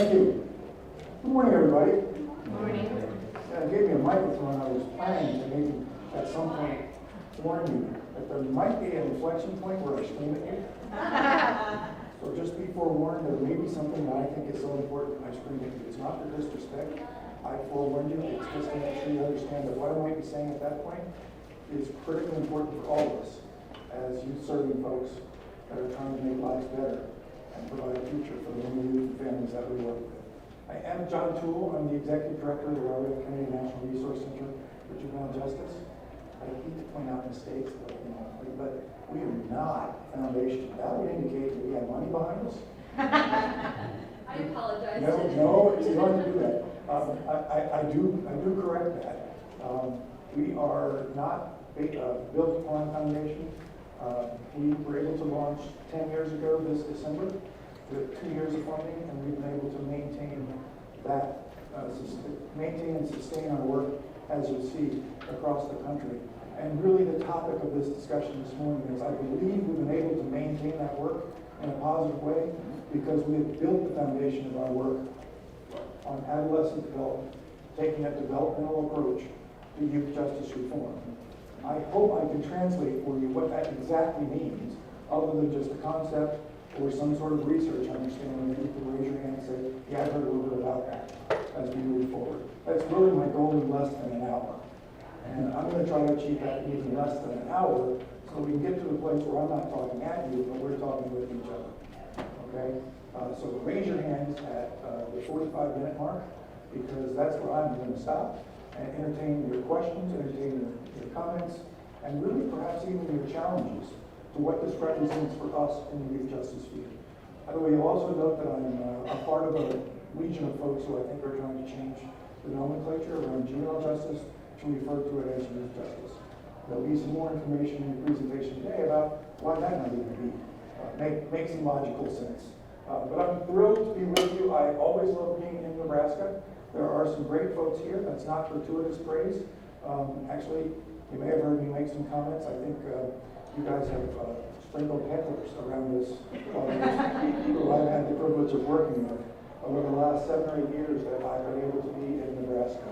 Thank you. Good morning, everybody. Good morning. I gave me a microphone. I was planning to maybe at some point warn you that there might be an inflection point where I scream at you. So just be forewarned, there may be something that I think is so important I scream at you. It's not for disrespect. I forewarned you. It's just to make sure you understand that what I might be saying at that point is critically important for all of us as youth-serving folks that are trying to make lives better and provide a future for the many youth and families that we work with. I am JohnTuell. I'm the Executive Director of the Royal Canadian National Resource Center for Juvenile Justice. I hate to point out mistakes, but we are not a foundation. That would indicate that we have money behind us. I apologize. No, you don't have to do that. I do correct that. We are not built upon foundation. We were able to launch 10 years ago this December with 2 years of funding, and we've been able to maintain that, maintain and sustain our work, as you'll see, across the country. And really the topic of this discussion this morning is I believe we've been able to maintain that work in a positive way because we have built the foundation of our work on adolescent development, taking a developmental approach to youth justice reform. I hope I can translate for you what that exactly means, other than just a concept or some sort of research understanding. You can raise your hand and say, yeah, I heard a little bit about that as we move forward. That's really my goal in less than an hour. And I'm going to try to achieve that in even less than an hour so we can get to the place where I'm not talking at you, but we're talking with each other. Okay? So raise your hands at the 45-minute mark, because that's where I'm going to stop and entertain your questions, entertain your comments, and really perhaps even your challenges to what this represents for us in the youth justice field. By the way, you'll also note that I'm a part of a legion of folks who I think are trying to change the nomenclature around juvenile justice to refer to it as youth justice. There'll be some more information in the presentation today about why that might even be. Make some logical sense. But I'm thrilled to be with you. I always love being in Nebraska. There are some great folks here. That's not gratuitous praise. Actually, you may have heard me make some comments. I think you guys have sprinkled hecklers around this who I've had the privilege of working with over the last 7 or 8 years that I've been able to be in Nebraska.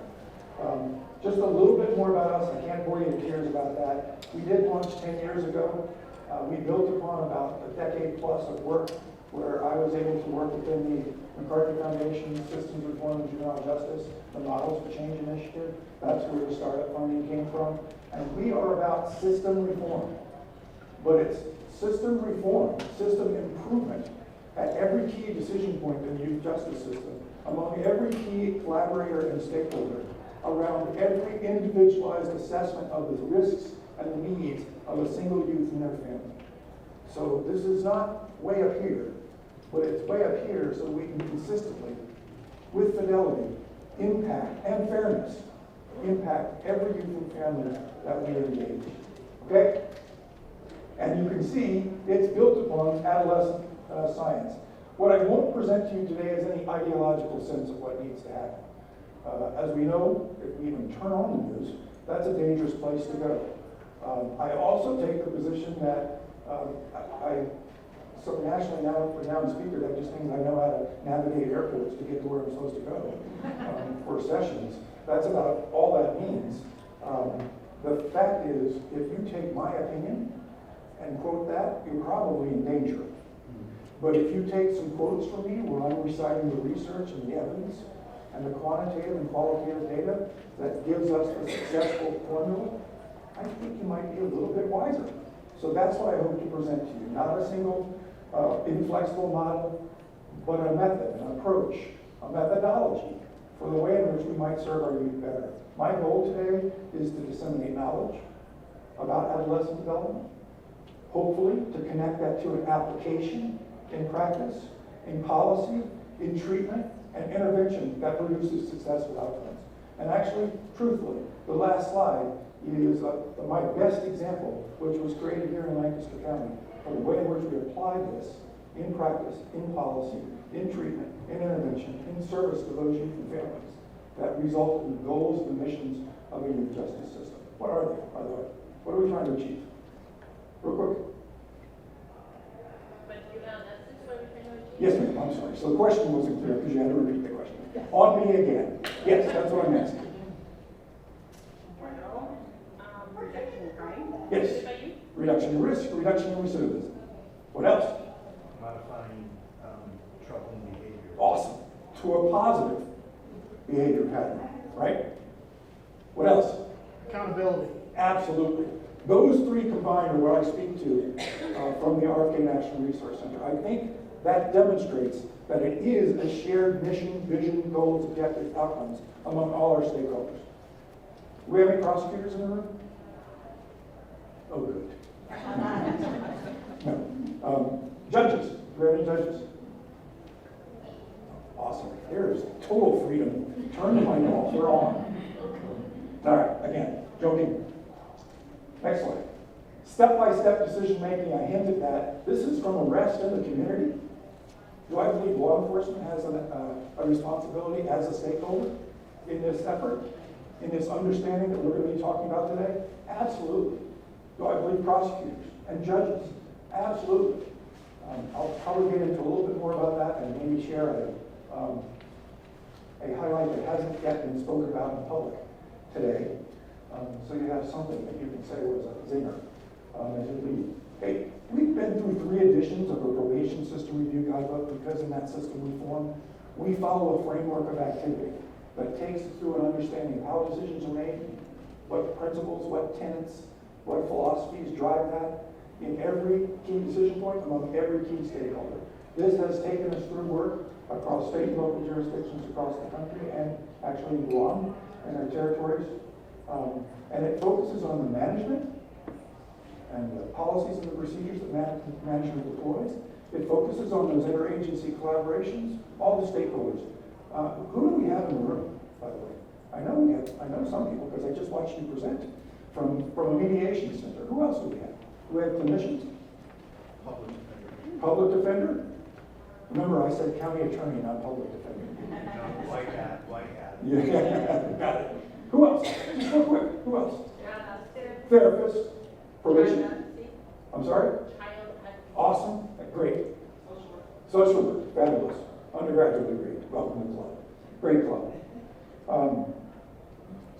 Just a little bit more about us. I can't bore you to tears about that. We did launch 10 years ago. We built upon about a decade plus of work where I was able to work within the McCarthy Foundation, Systems Reform and Juvenile Justice, the Models for Change Initiative. That's where the startup funding came from. And we are about system reform. But it's system reform, system improvement at every key decision point in the youth justice system, among every key collaborator and stakeholder, around every individualized assessment of the risks and the needs of a single youth and their family. So this is not way up here, but it's way up here so we can consistently, with fidelity, impact and fairness, impact every youth and family that we engage. Okay? And you can see it's built upon adolescent science. What I won't present to you today is any ideological sense of what needs to happen. As we know, if we even turn on the news, that's a dangerous place to go. I also take the position that so nationally now, for renowned speaker, that just means I know how to navigate airports to get to where I'm supposed to go for sessions. That's about all that means. The fact is, if you take my opinion and quote that, you're probably in danger. But if you take some quotes from me where I'm reciting the research and the evidence and the quantitative and qualitative data that gives us a successful formula, I think you might be a little bit wiser. So that's what I hope to present to you. Not a single inflexible model, but a method, an approach, a methodology for the way in which we might serve our youth better. My goal today is to disseminate knowledge about adolescent development, hopefully to connect that to an application in practice, in policy, in treatment, and intervention that produces successful outcomes. And actually, truthfully, the last slide is my best example, which was created here in Lancaster County, of the way in which we apply this in practice, in policy, in treatment, in intervention, in service to those youth and families that result in the goals and the missions of a youth justice system. What are they, by the way? What are we trying to achieve? Real quick. But juvenile justice, what are we trying to achieve? Yes, ma'am, I'm sorry. So the question wasn't clear because you had to repeat the question. On me again. Yes, that's what I'm asking. Reduction in crime. Yes. Reduction in risk, reduction in recidivism. What else? Modifying troubling behavior. Awesome. To a positive behavior pattern, right? What else? Accountability. Absolutely. Those three combined are what I speak to from the RFK National Resource Center. I think that demonstrates that it is a shared mission, vision, goals, objectives, outcomes among all our stakeholders. Do we have any prosecutors in the room? Oh, good. No. Judges. Do we have any judges? Awesome. There is total freedom. Turn the mic off. We're on. All right. Again, Jody. Next slide. Step-by-step decision making. I hinted that this is from arrest in the community. Do I believe law enforcement has a responsibility as a stakeholder in this effort, in this understanding that we're going to be talking about today? Absolutely. Do I believe prosecutors and judges? Absolutely. I'll probably get into a little bit more about that and maybe share a highlight that hasn't yet been spoken about in public today. So you have something that you can say was a zinger as you leave. Hey, we've been through 3 editions of a probation system review guidebook because in that system we form, we follow a framework of activity that takes us through an understanding of how decisions are made, what principles, what tenets, what philosophies drive that in every key decision point among every key stakeholder. This has taken us through work across state and local jurisdictions across the country and actually in Guam and our territories. And it focuses on the management and the policies and the procedures that management deploys. It focuses on those interagency collaborations, all the stakeholders. Who do we have in the room, by the way? I know some people because I just watched you present from a mediation center. Who else do we have? Do we have clinicians? Public defender. Public defender? Remember, I said county attorney, not public defender. No, white hat. Yeah, got it. Who else? Just real quick. Who else? Therapist. Probation. I'm sorry? Awesome. Great. Social work. Fabulous. Undergraduate degree. Welcome to the club. Great club.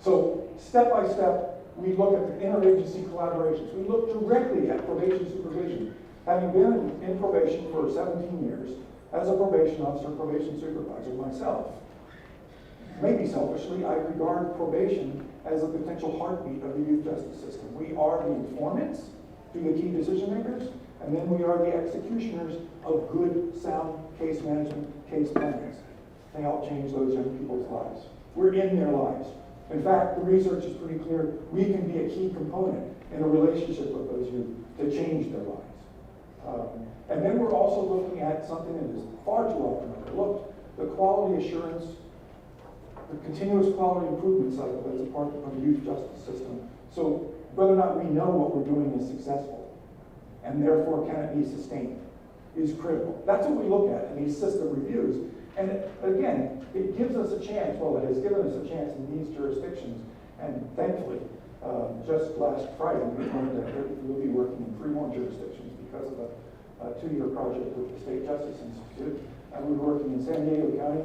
So step by step, we look at the interagency collaborations. We look directly at probation supervision. Having been in probation for 17 years, as a probation officer, probation supervisor myself, maybe selfishly, I regard probation as a potential heartbeat of the youth justice system. We are the informants to the key decision makers, and then we are the executioners of good, sound case management, case plans to help change those young people's lives. We're in their lives. In fact, the research is pretty clear. We can be a key component in a relationship with those youth to change their lives. And then we're also looking at something that is far too often overlooked, the quality assurance, the continuous quality improvement cycle as a part of the youth justice system. So whether or not we know what we're doing is successful, and therefore can it be sustained, is critical. That's what we look at in these system reviews. And again, it gives us a chance, well, it has given us a chance in these jurisdictions, and thankfully, just last Friday, we learned that we'll be working in 3 more jurisdictions because of a 2-year project with the State Justice Institute. And we were working in San Diego County,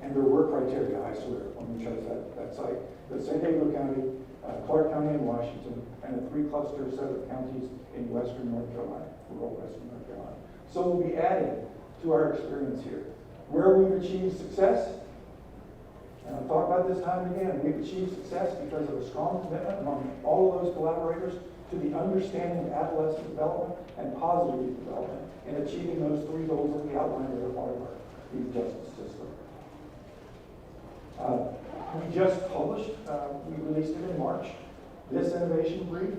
and there were criteria, I swear, when we chose that site. The San Diego County, Clark County in Washington, and a 3-cluster set of counties in western North Carolina, rural western North Carolina. So we'll be adding to our experience here. Where we've achieved success, and I'll talk about this time and again, we've achieved success because of a strong commitment among all of those collaborators to the understanding of adolescent development and positive youth development in achieving those 3 goals that we outlined that are part of our youth justice system. We just published, we released it in March, this innovation brief.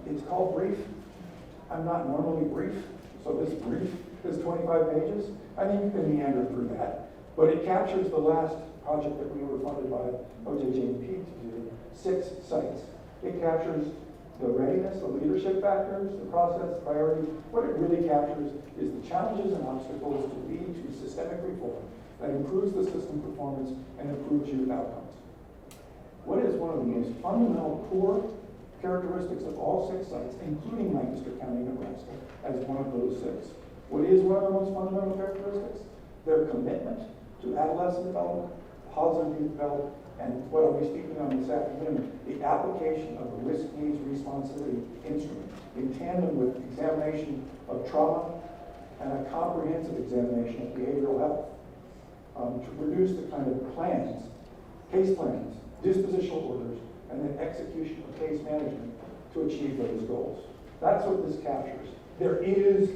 It's called brief. I'm not normally brief, so this brief is 25 pages. I think you can meander through that, but it captures the last project that we were funded by OJJP to do, 6 sites. It captures the readiness, the leadership factors, the process, priorities. What it really captures is the challenges and obstacles to lead to systemic reform that improves the system performance and improves youth outcomes. What is one of the most fundamental core characteristics of all 6 sites, including Lancaster County, Nebraska, as one of those 6? What is one of the most fundamental characteristics? Their commitment to adolescent development, positive youth development, and what I'll be speaking on this afternoon, the application of the risk needs responsivity instrument in tandem with examination of trauma and a comprehensive examination of behavioral health to produce the kind of plans, case plans, dispositional orders, and then execution of case management to achieve those goals. That's what this captures. There is,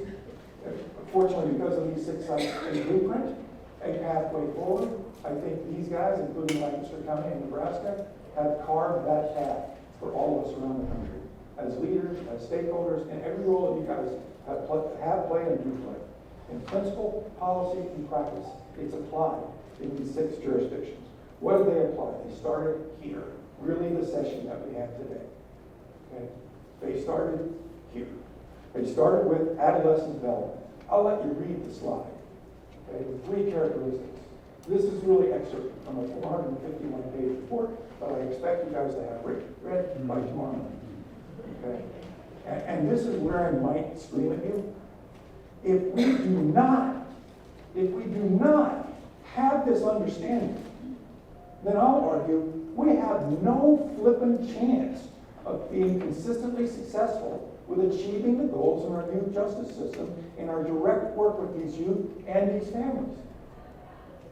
fortunately because of these 6 sites in blueprint, a pathway forward. I think these guys, including Lancaster County and Nebraska, have carved that path for all of us around the country. As leaders, as stakeholders, in every role that you guys have played and do play. In principle, policy, and practice, it's applied in these 6 jurisdictions. What do they apply? They started here, really the session that we have today. Okay? They started here. They started with adolescent development. I'll let you read the slide. Okay? The 3 characteristics. This is really excerpted from a 451-page report that I expect you guys to have read by tomorrow morning. Okay? And this is where I might scream at you. If we do not have this understanding, then I'll argue we have no flippin' chance of being consistently successful with achieving the goals in our youth justice system in our direct work with these youth and these families.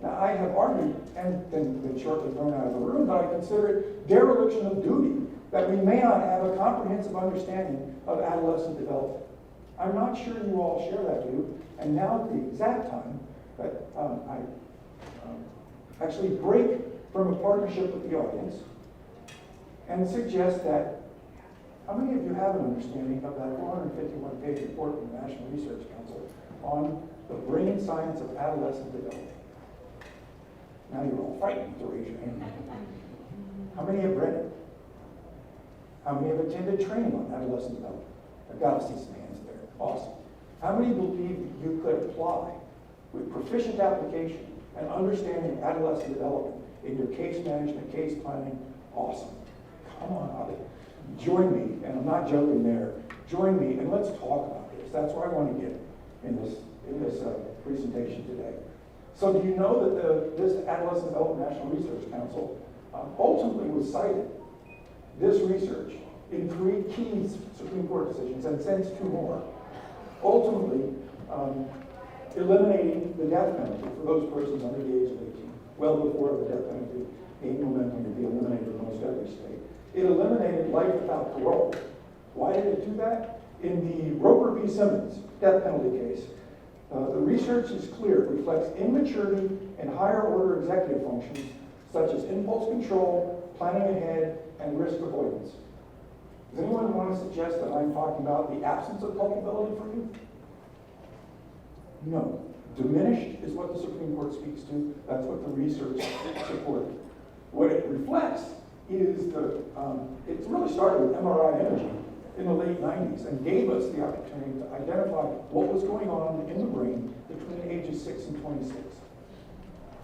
Now, I have argued, and been shortly thrown out of the room, that I consider it dereliction of duty that we may not have a comprehensive understanding of adolescent development. I'm not sure you all share that view, and now at the exact time that I actually break from a partnership with the audience and suggest that, how many of you have an understanding of that 451-page report from the National Research Council on the brain science of adolescent development? Now you're all frightened to raise your hand. How many have read it? How many have attended training on adolescent development? I've got to see some hands there. Awesome. How many believe that you could apply with proficient application and understanding of adolescent development in your case management, case planning? Awesome. Come on, Adi. Join me, and I'm not joking there. Join me, and let's talk about this. That's where I want to get in this presentation today. So do you know that this Adolescent Development National Research Council ultimately was cited, this research, in 3 key Supreme Court decisions, and since 2 more, ultimately eliminating the death penalty for those persons under the age of 18, well before the death penalty gained momentum to be eliminated in almost every state. It eliminated life without parole. Why did it do that? In the Roper v. Simmons death penalty case, the research is clear. It reflects immaturity in higher order executive functions such as impulse control, planning ahead, and risk avoidance. Does anyone want to suggest that I'm talking about the absence of culpability for you? No. Diminished is what the Supreme Court speaks to. That's what the research supported. What it reflects is it really started with MRI imaging in the late 90s and gave us the opportunity to identify what was going on in the brain between ages 6 and 26.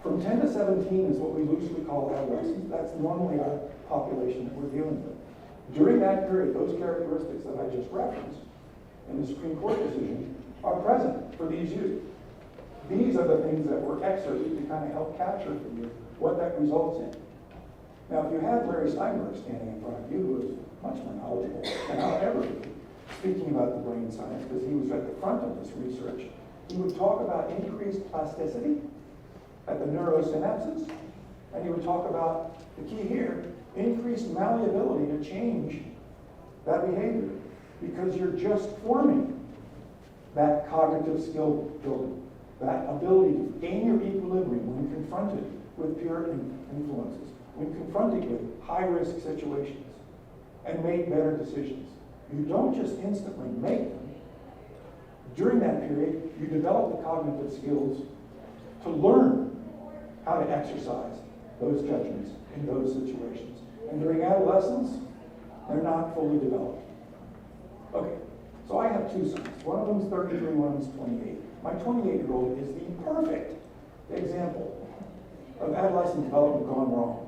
From 10 to 17 is what we loosely call adolescence. That's normally our population that we're dealing with. During that period, those characteristics that I just referenced in the Supreme Court decision are present for these youth. These are the things that were excerpted to kind of help capture for you what that results in. Now, if you had Larry Steinberg standing in front of you, who is much more knowledgeable than I'll ever be, speaking about the brain science, because he was at the front of this research, he would talk about increased plasticity at the neurosynapses, and he would talk about, the key here, increased malleability to change that behavior, because you're just forming that cognitive skill building, that ability to gain your equilibrium when confronted with peer influences, when confronted with high-risk situations, and make better decisions. You don't just instantly make them. During that period, you develop the cognitive skills to learn how to exercise those judgments in those situations. And during adolescence, they're not fully developed. Okay, so I have 2 sons. One of them is 33, one of them is 28. My 28-year-old is the perfect example of adolescent development gone wrong.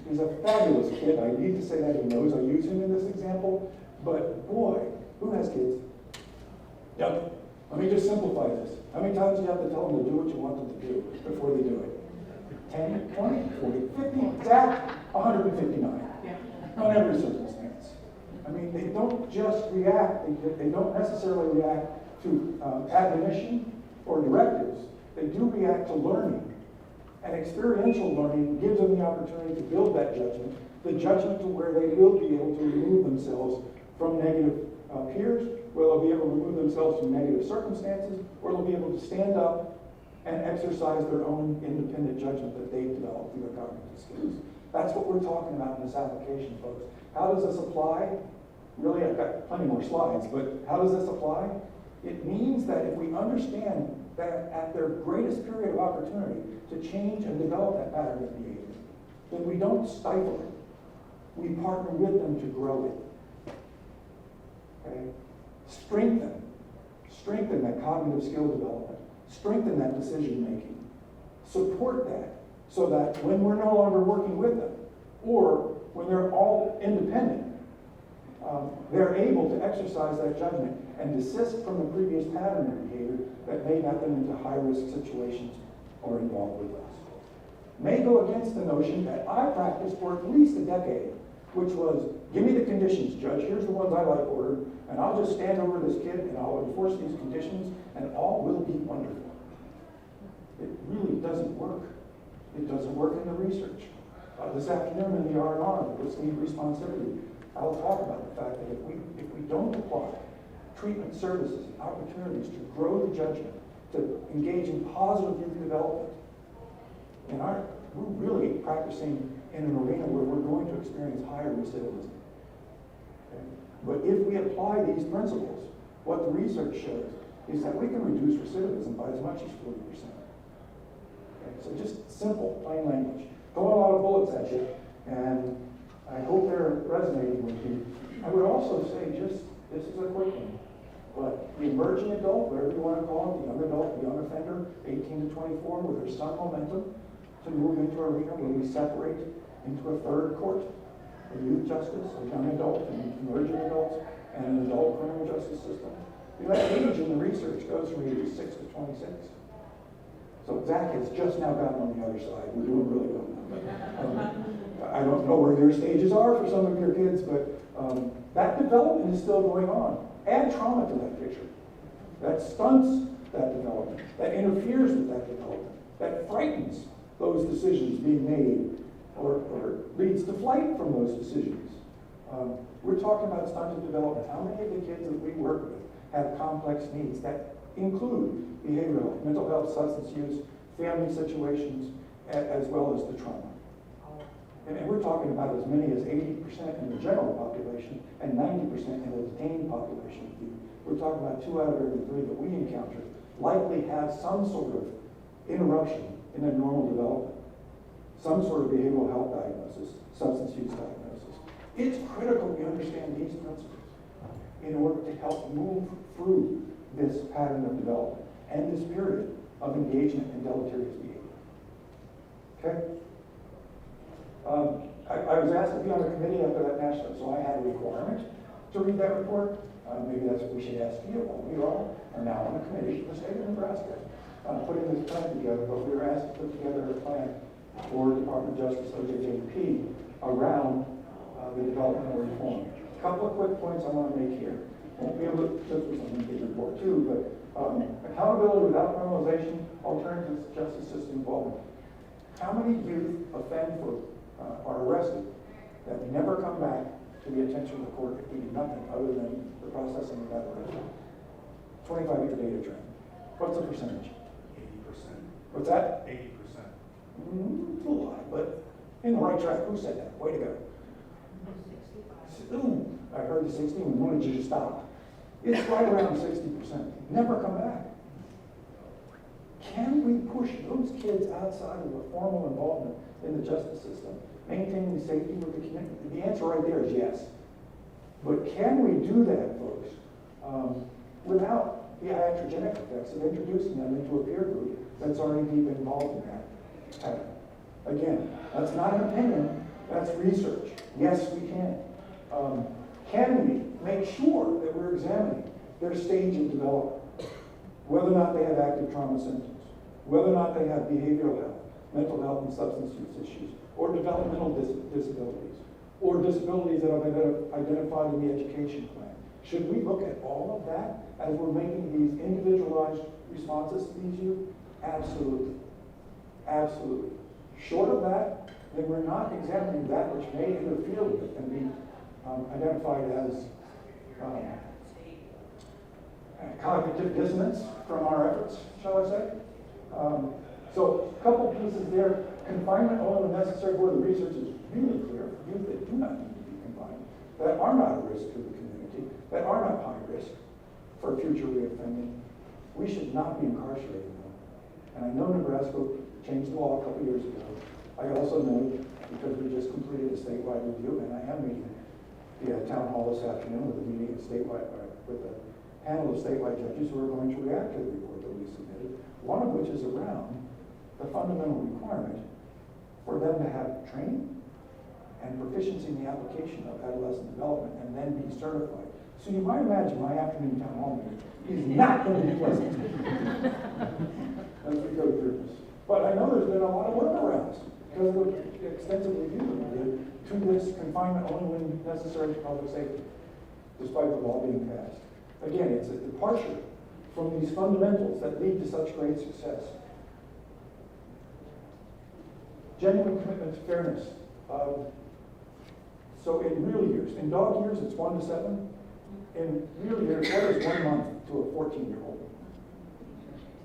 He's a fabulous kid. I need to say that. He knows I use him in this example. But boy, who has kids? Yep. Let me just simplify this. How many times do you have to tell them to do what you want them to do before they do it? 10, 20, 40, 50, exact 159. On every circumstance. I mean, they don't just react, they don't necessarily react to admonition or directives. They do react to learning. And experiential learning gives them the opportunity to build that judgment, the judgment to where they will be able to remove themselves from negative peers, where they'll be able to remove themselves from negative circumstances, or they'll be able to stand up and exercise their own independent judgment that they've developed through their cognitive skills. That's what we're talking about in this application, folks. How does this apply? Really, I've got plenty more slides, but how does this apply? It means that if we understand that at their greatest period of opportunity to change and develop that pattern of behavior, then we don't stifle it. We partner with them to grow it. Okay? Strengthen that cognitive skill development. Strengthen that decision making. Support that so that when we're no longer working with them, or when they're all independent, they're able to exercise that judgment and desist from the previous pattern of behavior that may have them into high-risk situations or involved with us. May go against the notion that I practiced for at least a decade, which was, give me the conditions, Judge, here's the ones I like ordered, and I'll just stand over this kid and I'll enforce these conditions, and all will be wonderful. It really doesn't work. It doesn't work in the research. This afternoon in the R&R, the listening responsivity, I'll talk about the fact that if we don't apply treatment services and opportunities to grow the judgment, to engage in positive youth development, and we're really practicing in an arena where we're going to experience higher recidivism. Okay? But if we apply these principles, what the research shows is that we can reduce recidivism by as much as 40%. Okay? So just simple, plain language. Throwing a lot of bullets at you, and I hope they're resonating with you. I would also say this is a quick one, but the emerging adult, whatever you want to call it, the young adult, the young offender, 18 to 24, where there's some momentum to move into an arena where we separate into a third court, a youth justice, a young adult, and emerging adults, and an adult criminal justice system. That age in the research goes from ages 6 to 26. So Zach has just now gotten on the other side. We're doing really well now. I don't know where your stages are for some of your kids, but that development is still going on. Add trauma to that picture. That stunts that development. That interferes with that development. That frightens those decisions being made or leads to flight from those decisions. We're talking about stunted development. How many of the kids that we work with have complex needs that include behavioral health, mental health, substance use, family situations, as well as the trauma? And we're talking about as many as 80% in the general population and 90% in the detained population. We're talking about 2 out of every 3 that we encounter likely have some sort of interruption in their normal development, some sort of behavioral health diagnosis, substance use diagnosis. It's critical we understand these principles in order to help move through this pattern of development and this period of engagement in deleterious behavior. Okay? I was asked to be on a committee after that national, so I had a requirement to read that report. Maybe that's what we should ask you. We all are now on a committee for the state of Nebraska putting this plan together, but we were asked to put together a plan for Department of Justice, OJJP, around the development of reform. A couple of quick points I want to make here. Won't be able to go through some of the report too, but accountability without criminalization, alternative justice system involvement. How many youth offend for are arrested that never come back to the attention of the court if we do nothing other than the processing of that arrest? 25-year data trend. What's the percentage? 80%. What's that? 80%. It's a lot, but in the right track. Who said that? Way to go. 65. Ooh, I heard the 60. When did you just stop? It's right around 60%. Never come back. Can we push those kids outside of a formal involvement in the justice system, maintaining the safety with the community? The answer right there is yes. But can we do that, folks, without the iatrogenic effects of introducing them into a peer group that's already deep involved in that pattern? Again, that's not an opinion, that's research. Yes, we can. Can we make sure that we're examining their stage of development? whether or not they have active trauma symptoms, whether or not they have behavioral health, mental health and substance use issues, or developmental disabilities, or disabilities that have been identified in the education plan. Should we look at all of that as we're making these individualized responses to these youth? Absolutely. Absolutely. Short of that, then we're not examining that which may interfere with it and be identified as cognitive dissonance from our efforts, shall I say. So a couple pieces there. Confinement only when necessary, where the research is really clear for youth that do not need to be confined, that are not a risk to the community, that are not high risk for future reoffending. We should not be incarcerating them. And I know Nebraska changed the law a couple years ago. I also know, because we just completed a statewide review, and I am meeting the town hall this afternoon with a meeting of statewide, with a panel of statewide judges who are going to react to the report that we submitted, one of which is around the fundamental requirement for them to have training and proficiency in the application of adolescent development and then be certified. So you might imagine my afternoon town hall meeting is not going to be pleasant as we go through this. But I know there's been a lot of workarounds because of the extensive review that we did to this confinement only when necessary for public safety, despite the law being passed. Again, it's a departure from these fundamentals that lead to such great success. Genuine commitment to fairness. So in real years, in dog years, it's 1 to 7. In real years, what is 1 month to a 14-year-old?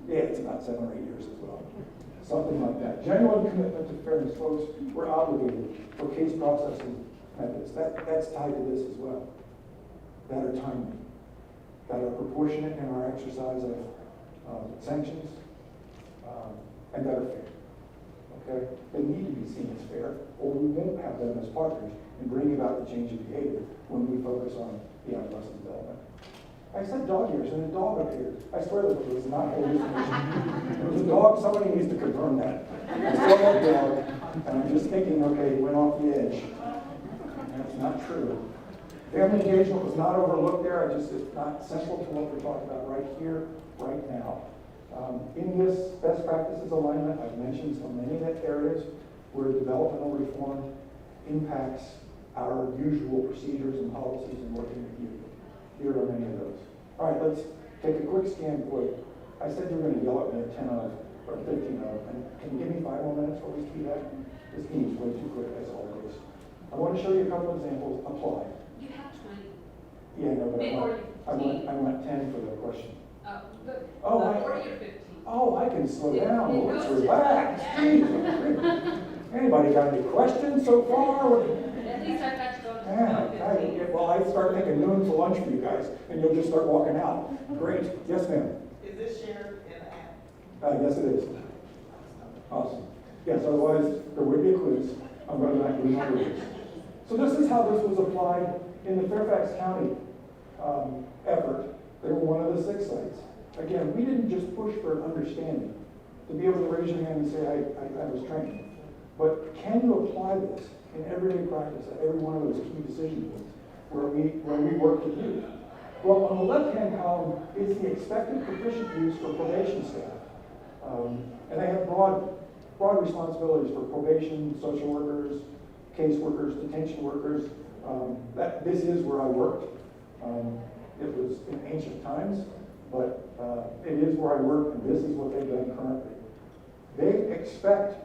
Yeah, it's about 7 or 8 years as well. Something like that. Genuine commitment to fairness, folks. We're obligated for case processing methods. That's tied to this as well. That are timely, that are proportionate in our exercise of sanctions, and that are fair. Okay? They need to be seen as fair, or we won't have them as partners in bringing about the change of behavior when we focus on the adolescent development. I said dog years, and a dog appeared. I swear that it was not hallucination. It was a dog. Somebody needs to confirm that. I saw that dog, and I'm just thinking, okay, he went off the edge. That's not true. Family engagement was not overlooked there. It's not central to what we're talking about right here, right now. In this best practices alignment, I've mentioned so many areas where developmental reform impacts our usual procedures and policies in working with youth. Here are many of those. All right, let's take a quick scan for it. I said you were going to yell at me at 10 of, or 15 of, and can you give me 5 more minutes before we speed up? This meeting's way too quick, as always. I want to show you a couple examples applied. You have 20. Yeah, no, but I want 10 for the question. Oh, 40 or 15. Oh, I can slow down. Let's relax. Jeez. Anybody got any questions so far? At least I got to go to Yeah, 15. well, I start thinking noon for lunch for you guys, and you'll just start walking out. Great. Yes, ma'am. Is this shared in the app? Yes, it is. Awesome. Yes, otherwise there would be a quiz. I'm going to not do my quiz. So this is how this was applied in the Fairfax County effort. They were one of the 6 sites. Again, we didn't just push for understanding, to be able to raise your hand and say, I was trained. But can you apply this in everyday practice at every one of those key decision points where we work with youth? Well, on the left-hand column is the expected proficient use for probation staff. And they have broad responsibilities for probation, social workers, caseworkers, detention workers. This is where I worked. It was in ancient times, but it is where I work, and this is what they've done currently. They expect,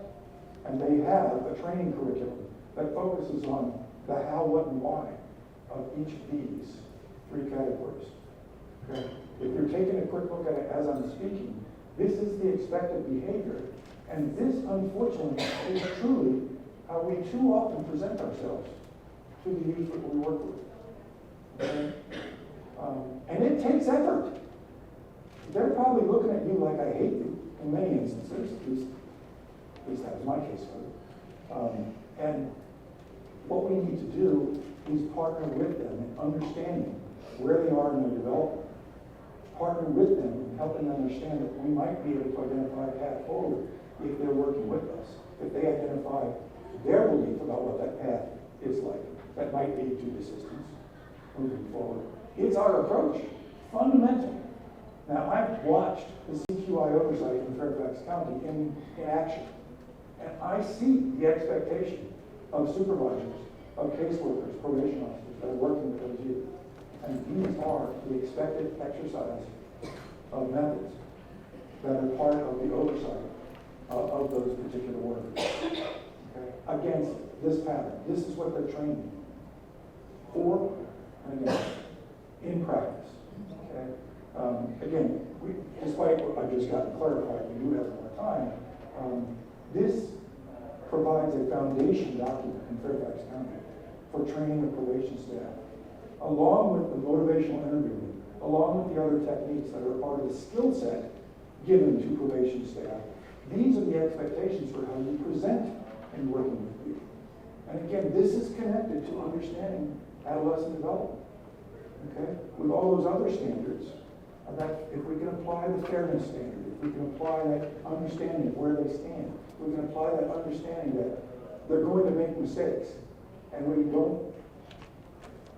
and they have, a training curriculum that focuses on the how, what, and why of each of these 3 categories. Okay? If you're taking a quick look at it as I'm speaking, this is the expected behavior, and this, unfortunately, is truly how we too often present ourselves to the youth that we work with. Okay? And it takes effort. They're probably looking at you like I hate you in many instances. At least that was my case with it. And what we need to do is partner with them in understanding where they are in their development. Partner with them in helping them understand that we might be able to identify a path forward if they're working with us. If they identify their belief about what that path is like, that might lead to assistance moving forward. It's our approach, fundamentally, Now, I've watched the CQI oversight in Fairfax County in action, and I see the expectation of supervisors, of caseworkers, probation officers that are working with those youth. And these are the expected exercise of methods that are part of the oversight of those particular workers. Okay? Against this pattern. This is what they're training for and against in practice. Okay? Again, despite what I've just gotten clarified, we do have more time. This provides a foundation document in Fairfax County for training of probation staff, along with the motivational interviewing, along with the other techniques that are part of the skill set given to probation staff. These are the expectations for how you present in working with youth. And again, this is connected to understanding adolescent development. Okay? With all those other standards, that if we can apply the fairness standard, if we can apply that understanding of where they stand, if we can apply that understanding that they're going to make mistakes, and we don't,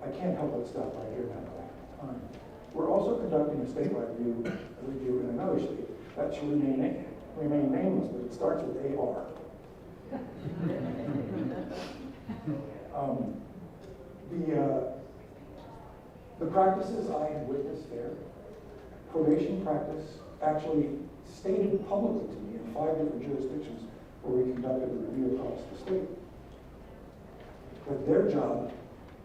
I can't help but stop right here now. We're also conducting a statewide review in another state that should remain nameless, but it starts with AR. The practices I have witnessed there, probation practice, actually stated publicly to me in 5 different jurisdictions where we conducted a review across the state, that their job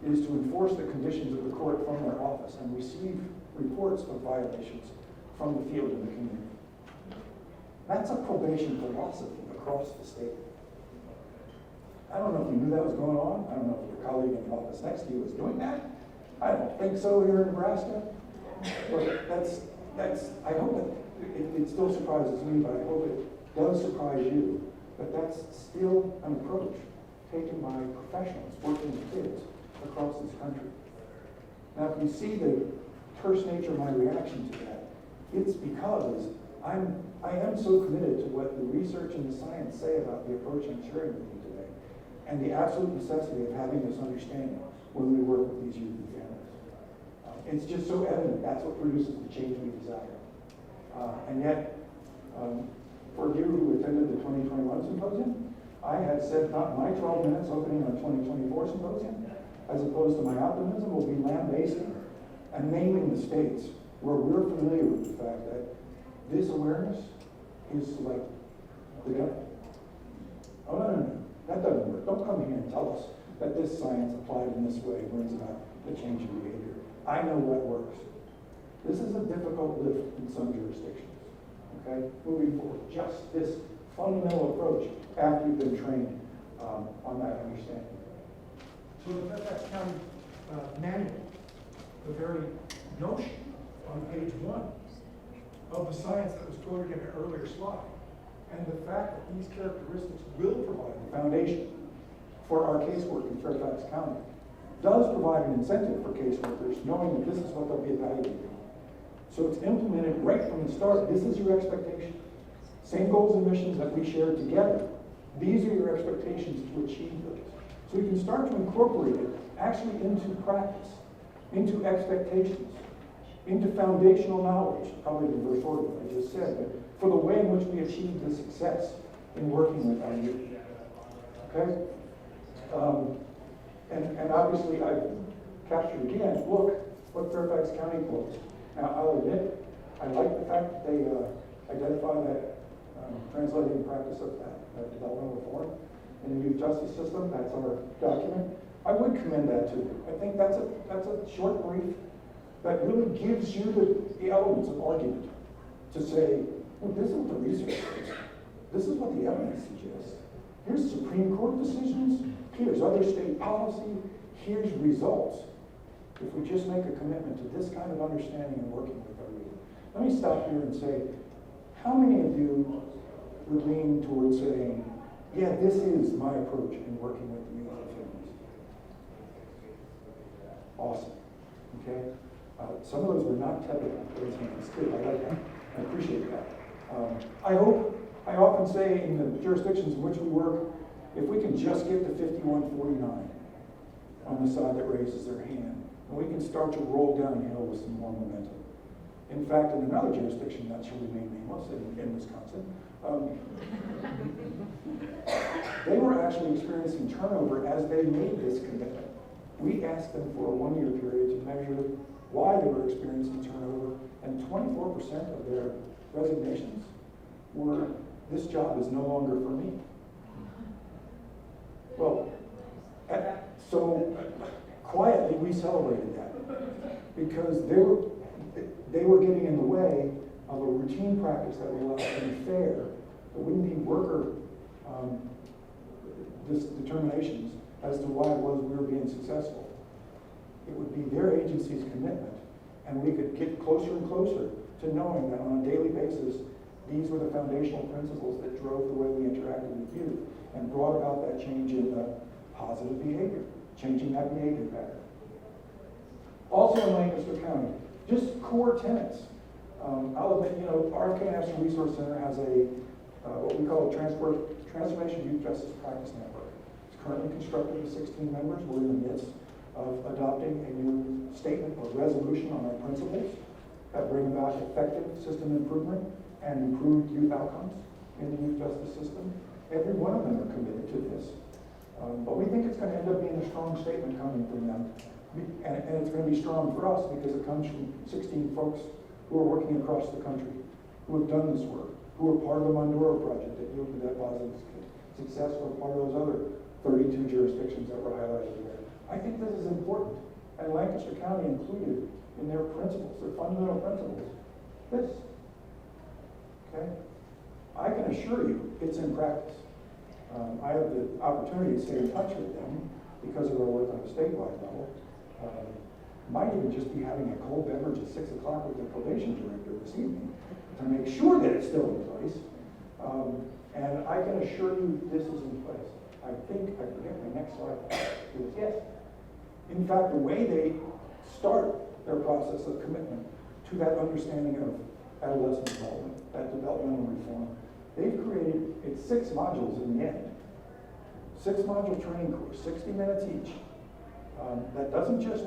is to enforce the conditions of the court from their office and receive reports of violations from the field in the community. That's a probation philosophy across the state. I don't know if you knew that was going on. I don't know if your colleague in the office next to you was doing that. I don't think so here in Nebraska. But I hope it still surprises me, but I hope it does surprise you. But that's still an approach taken by professionals working with kids across this country. Now, if you see the terse nature of my reaction to that, it's because I am so committed to what the research and the science say about the approach I'm sharing with you today, and the absolute necessity of having this understanding when we work with these youth and families. It's just so evident that's what produces the change we desire. And yet, for you who attended the 2021 symposium, I had said not my 12 minutes opening on 2024 symposium, as opposed to my optimism, will be lambasting and naming the states where we're familiar with the fact that this awareness is like the devil. Oh, no, that doesn't work. Don't come here and tell us that this science applied in this way brings about the change in behavior. I know what works. This is a difficult lift in some jurisdictions. Okay, moving forward, just this fundamental approach after you've been trained on that understanding. So the Fairfax County manual, the very notion on page 1 of the science that was quoted in an earlier slide, and the fact that these characteristics will provide the foundation for our casework in Fairfax County does provide an incentive for caseworkers knowing that this is what they'll be evaluated on. So it's implemented right from the start. This is your expectation. Same goals and missions that we shared together. These are your expectations to achieve those. So you can start to incorporate it actually into practice, into expectations, into foundational knowledge, probably the reverse order of what I just said, but for the way in which we achieve the success in working with our youth. Okay? And obviously I've captured again, look what Fairfax County quotes. Now I'll admit, I like the fact that they identify that translating practice of that developmental reform in the youth justice system. That's our document. I would commend that to you. I think that's a short brief that really gives you the elements of argument to say, well, this is what the research is. This is what the evidence suggests. Here's Supreme Court decisions. Here's other state policy. Here's results. If we just make a commitment to this kind of understanding and working with our youth. Let me stop here and say, how many of you would lean towards saying, yeah, this is my approach in working with the youth and families? Awesome. Okay? Some of those were not tepid raised hands too. I like that. I appreciate that. I often say in the jurisdictions in which we work, if we can just get to 5149 on the side that raises their hand, and we can start to roll downhill with some more momentum. In fact, in another jurisdiction, not sure we may name us, in Wisconsin, they were actually experiencing turnover as they made this commitment. We asked them for a 1-year period to measure why they were experiencing turnover, and 24% of their resignations were, this job is no longer for me. Well, so quietly we celebrated that because they were getting in the way of a routine practice that would allow us to be fair. There wouldn't be worker determinations as to why it was we were being successful. It would be their agency's commitment, and we could get closer and closer to knowing that on a daily basis, these were the foundational principles that drove the way we interacted with youth and brought about that change in positive behavior, changing that behavior pattern. Also in Lancaster County, just core tenets. I'll admit, RFK National Resource Center has a what we call a Transformation Youth Justice Practice Network. It's currently constructed with 16 members. We're in the midst of adopting a new statement or resolution on our principles that bring about effective system improvement and improved youth outcomes in the youth justice system. Every one of them are committed to this. But we think it's going to end up being a strong statement coming from them. And it's going to be strong for us because it comes from 16 folks who are working across the country, who have done this work, who are part of the Mondoro project that yielded that positive success, or part of those other 32 jurisdictions that were highlighted there. I think this is important, and Lancaster County included in their principles, their fundamental principles, this. Okay? I can assure you it's in practice. I have the opportunity to stay in touch with them because of our work on a statewide level. Might even just be having a cold beverage at 6 o'clock with the probation director this evening to make sure that it's still in place. And I can assure you this is in place. I think, I forget my next slide, is yes. In fact, the way they start their process of commitment to that understanding of adolescent development, that developmental reform, they've created, it's 6 modules in the end. 6-module training course, 60 minutes each. That doesn't just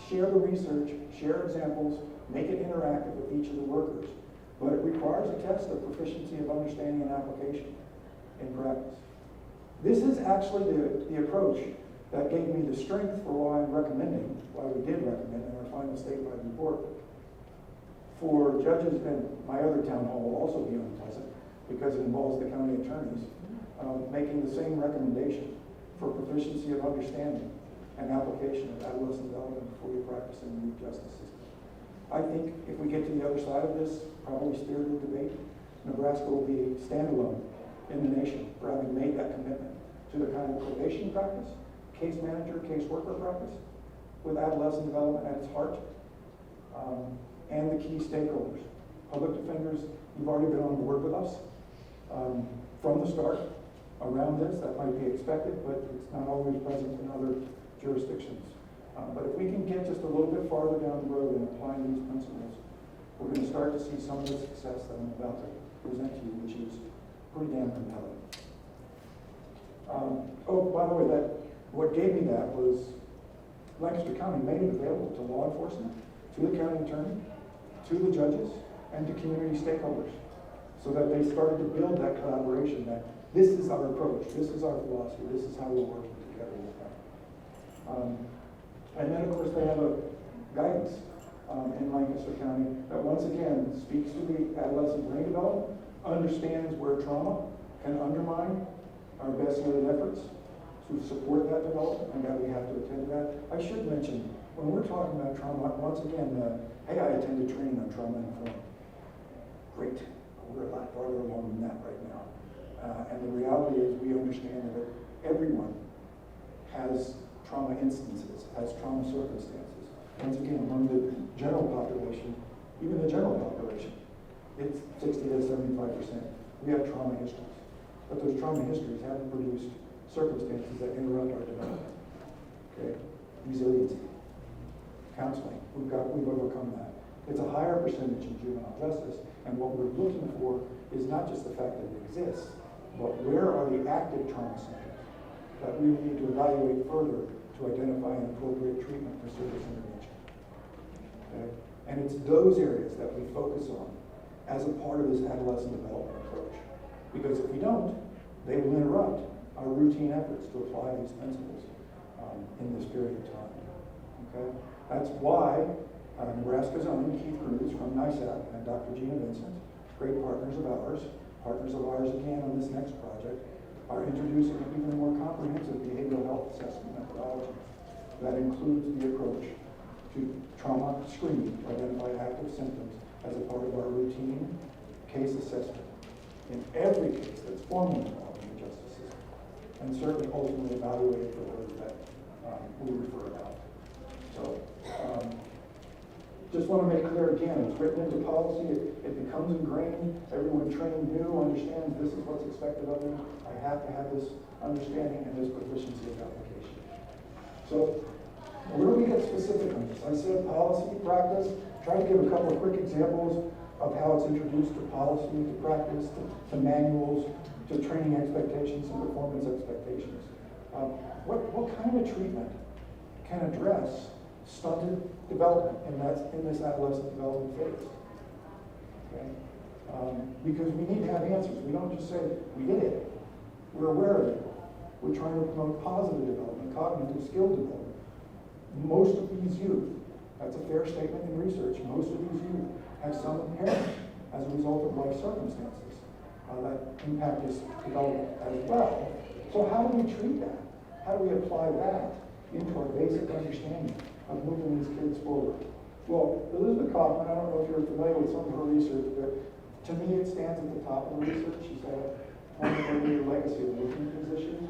share the research, share examples, make it interactive with each of the workers, but it requires a test of proficiency of understanding and application in practice. This is actually the approach that gave me the strength for why we did recommend in our final statewide report. For judges, and my other town hall will also be unpleasant because it involves the county attorneys, making the same recommendation for proficiency of understanding and application of adolescent development before you practice in the youth justice system. I think if we get to the other side of this, probably spirited debate, Nebraska will be standalone in the nation for having made that commitment to the kind of probation practice, case manager, case worker practice, with adolescent development at its heart, and the key stakeholders. Public defenders, you've already been on board with us from the start around this. That might be expected, but it's not always present in other jurisdictions. But if we can get just a little bit farther down the road in applying these principles, we're going to start to see some of the success that I'm about to present to you, which is pretty damn compelling. Oh, by the way, what gave me that was Lancaster County made it available to law enforcement, to the county attorney, to the judges, and to community stakeholders, so that they started to build that collaboration, that this is our approach, this is our philosophy, this is how we're working together with them. And then, of course, they have a guidance in Lancaster County that, once again, speaks to the adolescent brain development, understands where trauma can undermine our best laid efforts to support that development, and that we have to attend to that. I should mention, when we're talking about trauma, once again, hey, I attended training on trauma informed. Great. We're a lot farther along than that right now. And the reality is we understand that everyone has trauma instances, has trauma circumstances. Once again, among the general population, even the general population, it's 60 to 75%. We have trauma histories. But those trauma histories haven't produced circumstances that interrupt our development. Okay? Resiliency. Counseling. We've overcome that. It's a higher percentage in juvenile justice, and what we're looking for is not just the fact that it exists, but where are the active trauma centers that we need to evaluate further to identify an appropriate treatment for service intervention. Okay? And it's those areas that we focus on as a part of this adolescent development approach. Because if we don't, they will interrupt our routine efforts to apply these principles in this period of time. Okay? That's why Nebraska's own Keith Cruz from NISAP and Dr. Gina Vincent, great partners of ours again on this next project, are introducing an even more comprehensive behavioral health assessment methodology that includes the approach to trauma screening to identify active symptoms as a part of our routine case assessment in every case that's formally involved in the justice system, and certainly ultimately evaluated for those that we refer about. So, just want to make clear again, it's written into policy, it becomes ingrained, everyone trained new understands this is what's expected of me. I have to have this understanding and this proficiency of application. So, where do we get specific on this? I said policy, practice, try to give a couple of quick examples of how it's introduced to policy, to practice, to manuals, to training expectations and performance expectations. What kind of treatment can address stunted development in this adolescent development phase? Okay? Because we need to have answers. We don't just say, we did it. We're aware of it. We're trying to promote positive development, cognitive skill development. Most of these youth, that's a fair statement in research, most of these youth have some impairment as a result of life circumstances that impact this development as well. So how do we treat that? How do we apply that into our basic understanding of moving these kids forward? Well, Elizabeth Kaufman, I don't know if you're familiar with some of her research, but to me it stands at the top of the research. She's got a 20-year legacy of looking at these issues.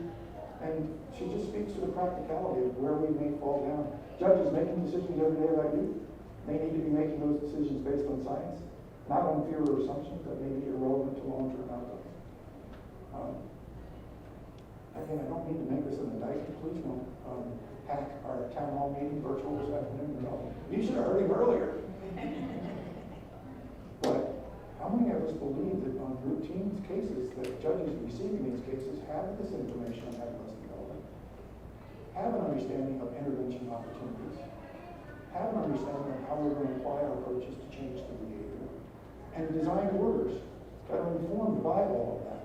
And she just speaks to the practicality of where we may fall down. Judges making decisions every day about youth, they need to be making those decisions based on science, not on fear or assumptions that may be irrelevant to long-term outcomes. Again, I don't need to make this an indictment. Please don't hack our town hall meeting virtual this afternoon. No. You should have heard him earlier. But how many of us believe that on routine cases that judges receiving these cases have this information on adolescent development, have an understanding of intervention opportunities, have an understanding of how we're going to apply our approaches to change the behavior, and design orders that are informed by all of that,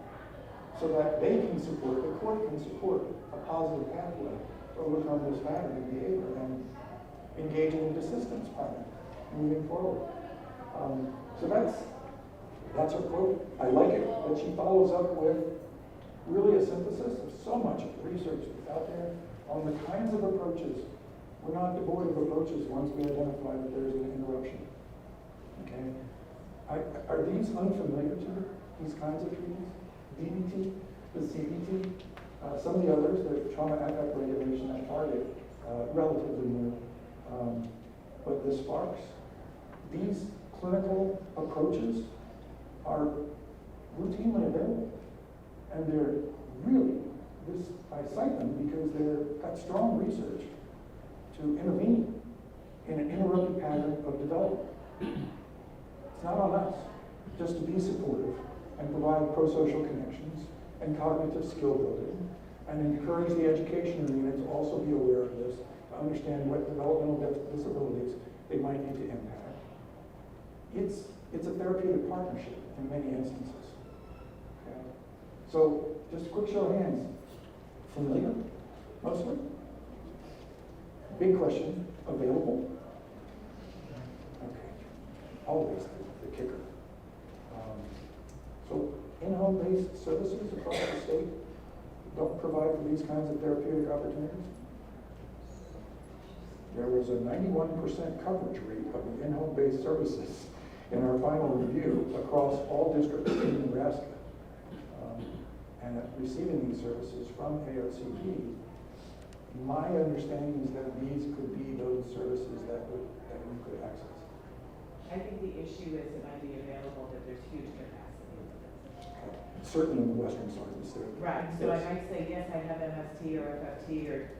so that they can support, the court can support a positive pathway to overcome this pattern of behavior and engage in a desistance pattern moving forward. So that's her quote. I like it that she follows up with really a synthesis of so much of the research that's out there on the kinds of approaches. We're not devoid of approaches once we identify that there's an interruption. Okay? Are these unfamiliar to her, these kinds of treatments? DBT, the CBT, some of the others, the trauma affect regulation and target, relatively new. But the sparks, these clinical approaches are routinely available. And they're really, I cite them because they've got strong research to intervene in an interrupted pattern of development. It's not on us just to be supportive and provide pro-social connections and cognitive skill building and encourage the education arena to also be aware of this, to understand what developmental disabilities they might need to impact. It's a therapeutic partnership in many instances. Okay? So, just a quick show of hands. Familiar? Mostly? Big question. Available? Okay. Always the kicker. So, in-home based services across the state don't provide for these kinds of therapeutic opportunities. There was a 91% coverage rate of the in-home based services in our final review across all districts in Nebraska. And receiving these services from AOCD, my understanding is that these could be those services that we could access. I think the issue is it might be available that there's huge capacity. Certainly in the western side of the state. Right, so I might say, yes, I have MST or FFT or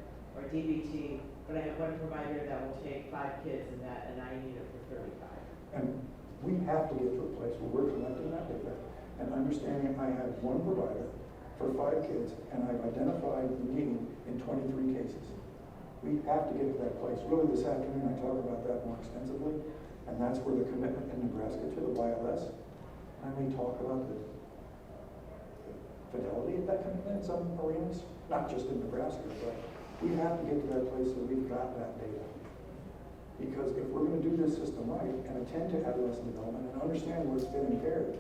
DBT, but I have one provider that will take 5 kids and I need it for 35. And we have to get to a place where we're collecting that data and understanding I have one provider for 5 kids and I've identified the need in 23 cases. We have to get to that place. Really this afternoon I talk about that more extensively, And that's where the commitment in Nebraska to the YLS, I may talk about the fidelity of that commitment in some arenas, not just in Nebraska, but we have to get to that place that we've got that data. Because if we're going to do this system right and attend to adolescent development and understand where it's been impaired,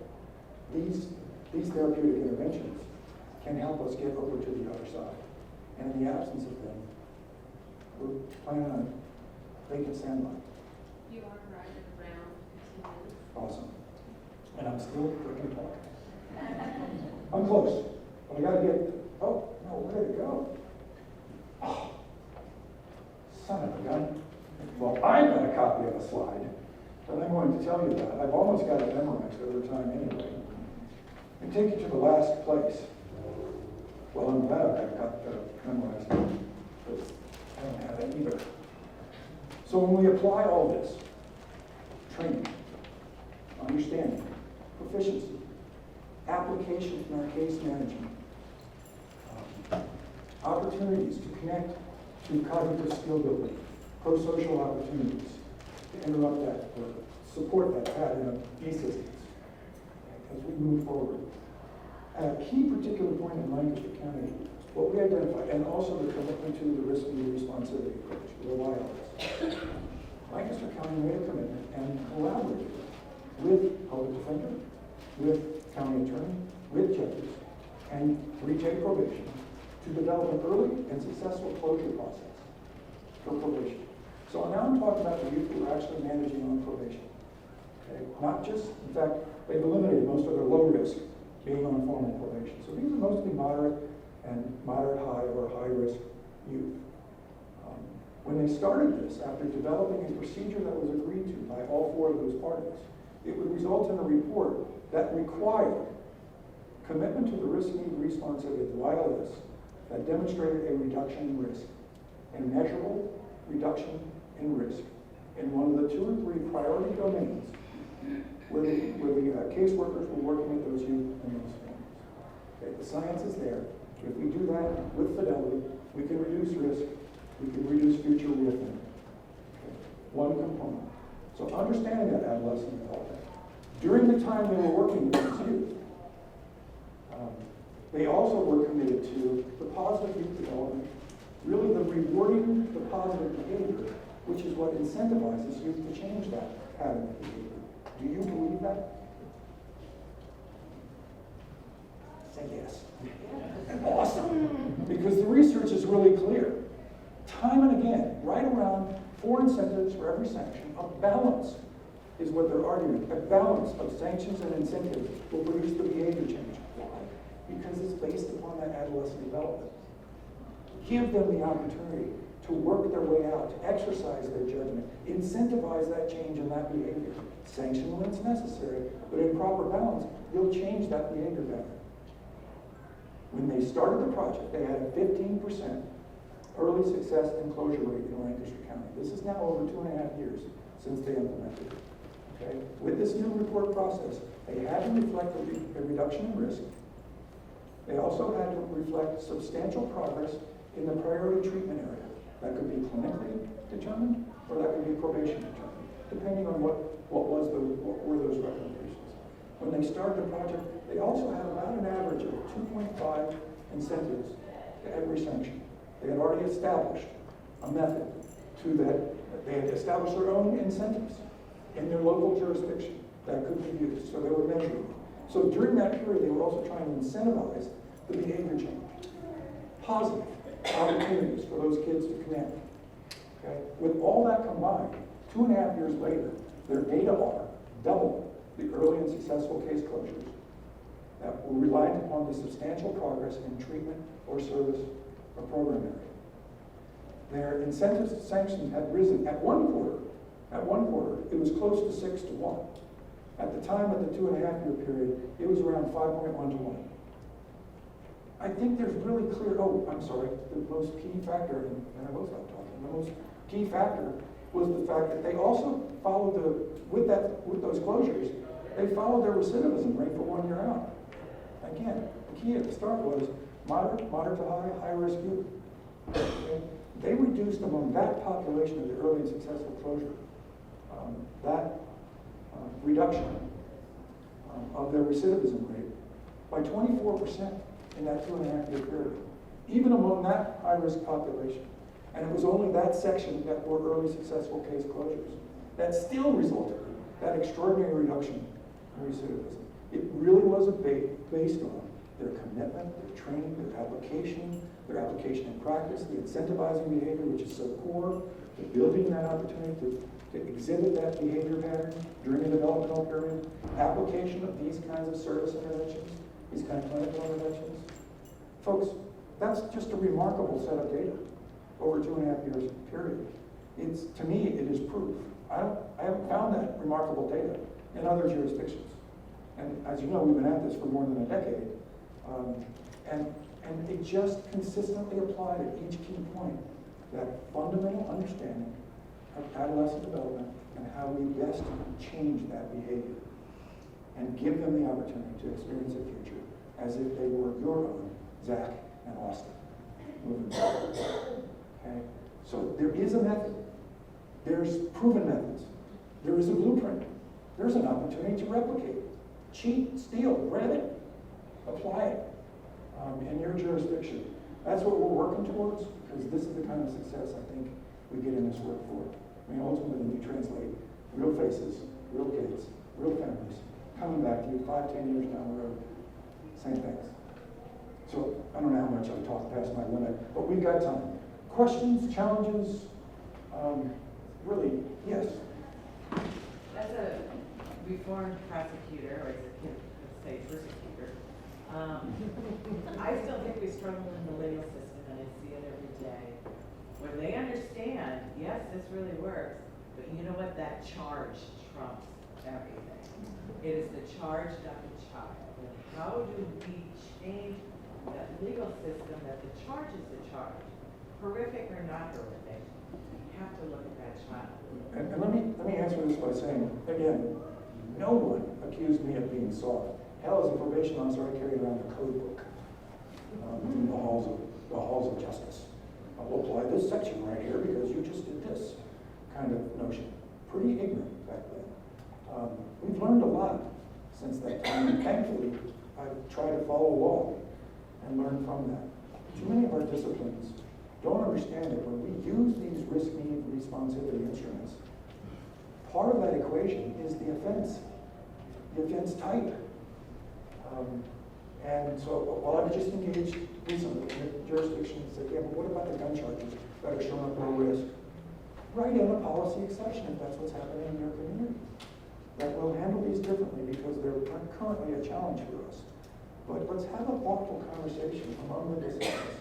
these therapeutic interventions can help us get over to the other side. And in the absence of them, we're planning on vacant standby. You are right at around 15 minutes. Awesome. And I'm still freaking talking. I'm close, but I gotta get, oh, no, where did it go? Oh, son of a gun. Well, I've got a copy of a slide that I'm going to tell you about. I've almost got it memorized over time anyway. Let me take you to the last place. Well, I'm glad I've got memorized, because I don't have it either. So when we apply all this, training, understanding, proficiency, application in our case management, opportunities to connect to cognitive skill building, pro-social opportunities to interrupt that or support that pattern of assistance as we move forward. At a key particular point in Lancaster County, what we identified, and also the commitment to the risk and responsibility approach, the YLS. Lancaster County made a commitment and collaborated with public defender, with county attorney, with judges, and retail probation to develop an early and successful closure process for probation. So now I'm talking about the youth who are actually managing on probation. Okay? Not just, in fact, they've eliminated most of their low risk being on formal probation. So these are mostly moderate and moderate high or high risk youth. When they started this, after developing a procedure that was agreed to by all four of those parties, it would result in a report that required commitment to the risk need responsibility of the YLS that demonstrated a reduction in risk, a measurable reduction in risk in one of the 2 or 3 priority domains where the caseworkers were working with those youth and those families. Okay, the science is there. If we do that with fidelity, we can reduce risk, we can reduce future reoffending. Okay, one component. So understanding that adolescent development, during the time they were working with these youth, they also were committed to the positive youth development, really the rewarding the positive behavior, which is what incentivizes youth to change that pattern of behavior. Do you believe that? Say yes. Awesome. Because the research is really clear. Time and again, right around 4 incentives for every sanction, a balance is what they're arguing. A balance of sanctions and incentives will produce the behavior change. Why? Because it's based upon that adolescent development. Give them the opportunity to work their way out, to exercise their judgment, incentivize that change in that behavior. Sanction when it's necessary, but in proper balance, you'll change that behavior better. When they started the project, they had a 15% early success and closure rate in Lancaster County. This is now over 2.5 years since they implemented it. Okay? With this new report process, they had to reflect a reduction in risk. They also had to reflect substantial progress in the priority treatment area. That could be clinically determined, or that could be probation determined, depending on what were those recommendations. When they started the project, they also had about an average of 2.5 incentives to every sanction. They had already established a method to that. They had established their own incentives in their local jurisdiction that could be used, so they were measuring. So during that period, they were also trying to incentivize the behavior change. Positive opportunities for those kids to connect. Okay? With all that combined, 2.5 years later, their data are double the early and successful case closures that were reliant upon the substantial progress in treatment or service or program area. Their incentives to sanctions had risen at one quarter, it was close to 6 to 1. At the time of the 2.5-year period, it was around 5.1 to 1. I think there's really clear, the most key factor, and I will stop talking, the most key factor was the fact that they also followed with those closures, they followed their recidivism rate for 1 year out. Again, the key at the start was moderate to high risk youth. Okay? They reduced among that population of the early and successful closure that reduction of their recidivism rate by 24% in that 2.5-year period, even among that high-risk population. And it was only that section that were early successful case closures that still resulted in that extraordinary reduction in recidivism. It really was based on their commitment, their training, their application in practice, the incentivizing behavior, which is so core to building that opportunity to exhibit that behavior pattern during the developmental period, application of these kinds of service interventions, these kind of clinical interventions. Folks, that's just a remarkable set of data over 2.5 years period. To me, it is proof. I haven't found that remarkable data in other jurisdictions. And as you know, we've been at this for more than a decade. And it just consistently applied at each key point that fundamental understanding of adolescent development and how we best change that behavior and give them the opportunity to experience a future as if they were your own Zach and Austin moving forward. Okay? So there is a method. There's proven methods. There is a blueprint. There's an opportunity to replicate. Cheat, steal, grab it, apply it in your jurisdiction. That's what we're working towards, because this is the kind of success I think we get in this work for. I mean, ultimately, we translate real faces, real kids, real families, coming back to you 5-10 years down the road, same things. So I don't know how much I've talked past my limit, but we've got time. Questions, challenges? Really, yes. As a reformed prosecutor, or as a kid, let's say persecutor, I still think we struggle in the legal system, and I see it every day. When they understand, yes, this really works, but you know what? That charge trumps everything. It is the charge, not the child. And how do we change that legal system that the charge is the charge? Horrific or not horrific, you have to look at that child. And let me answer this by saying, again, no one accused me of being soft. Hell, as a probation officer, I carried around a code book in the halls of justice. I'll apply this section right here because you just did this kind of notion. Pretty ignorant back then. We've learned a lot since that time, and thankfully, I've tried to follow along and learn from that. Too many of our disciplines don't understand that when we use these risk-need responsivity instruments, part of that equation is the offense type. And so while I've just engaged recently in a jurisdiction and said, yeah, but what about the gun charges that are showing up low risk? Write in a policy exception if that's what's happening in your community. That we'll handle these differently because they're currently a challenge for us. But let's have a thoughtful conversation among the disciplines.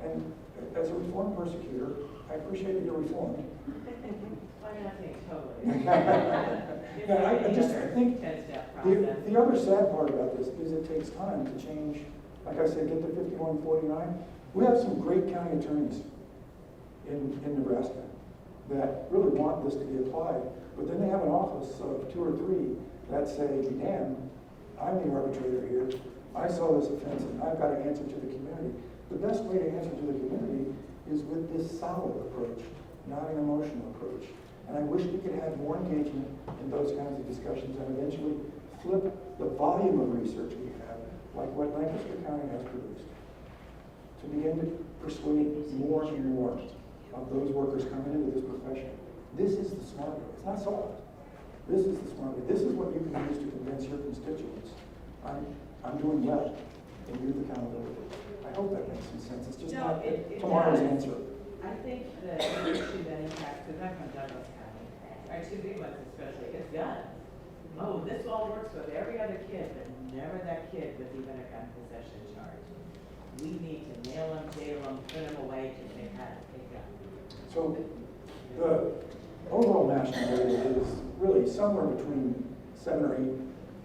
And as a reformed persecutor, I appreciate that you're reformed. Well, I'm not saying totally. I think the other sad part about this is it takes time to change. Like I said, get to 5149. We have some great county attorneys in Nebraska that really want this to be applied, but then they have an office of 2 or 3 that say, damn, I'm the arbitrator here. I saw this offense and I've got to answer to the community. The best way to answer to the community is with this solid approach, not an emotional approach. And I wish we could have more engagement in those kinds of discussions and eventually flip the volume of research we have, like what Lancaster County has produced, to begin to persuade more and more of those workers coming into this profession. This is the smart way. It's not soft. This is the smart way. This is what you can use to convince your constituents. I'm doing well in youth accountability. I hope that makes some sense. It's just not tomorrow's answer. I think the issue that impacts, because I'm from Douglas County, our 2 big ones especially, is guns. Oh, this all works with every other kid, but never that kid with even a gun possession charge. We need to nail them, jail them, put them away because they had a gun. So the overall national data is really somewhere between 7 or 8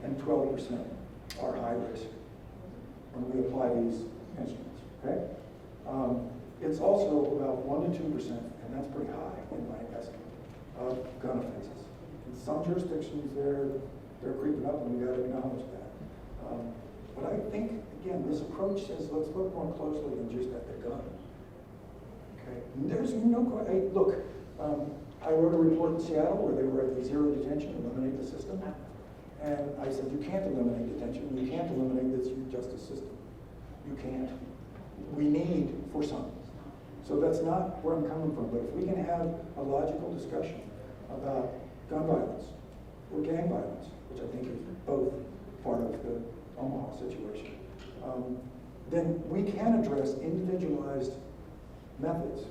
and 12% are high risk when we apply these instruments. Okay? It's also about 1 to 2%, and that's pretty high in my estimate, of gun offenses. In some jurisdictions, they're creeping up, and we got to acknowledge that. But I think, again, this approach says let's look more closely than just at the gun. Okay? There's no question. Hey, look, I wrote a report in Seattle where they were at the zero detention, eliminate the system. And I said, you can't eliminate detention, you can't eliminate this youth justice system. You can't. We need for some. So that's not where I'm coming from, but if we can have a logical discussion about gun violence or gang violence, which I think is both part of the Omaha situation, then we can address individualized methods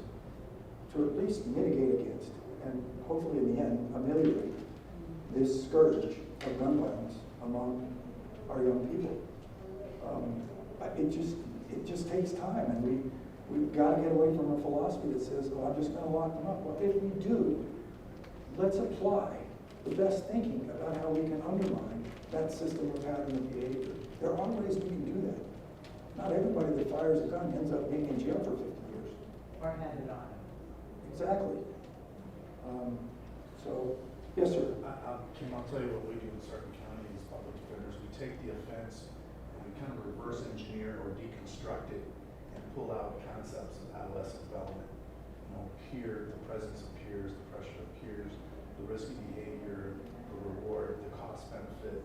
to at least mitigate against and hopefully in the end ameliorate this scourge of gun violence among our young people. It just takes time, and we've got to get away from a philosophy that says, oh, I'm just going to lock them up. Well, if we do, let's apply the best thinking about how we can undermine that system or pattern of behavior. There are ways we can do that. Not everybody that fires a gun ends up being in jail for 50 years. Or had it on. Exactly. So, yes, sir. Kim, I'll tell you what we do in certain counties, public defenders, we take the offense and we kind of reverse engineer or deconstruct it and pull out concepts of adolescent development. The presence of peers, the pressure of peers, the risky behavior, the reward, the cost benefit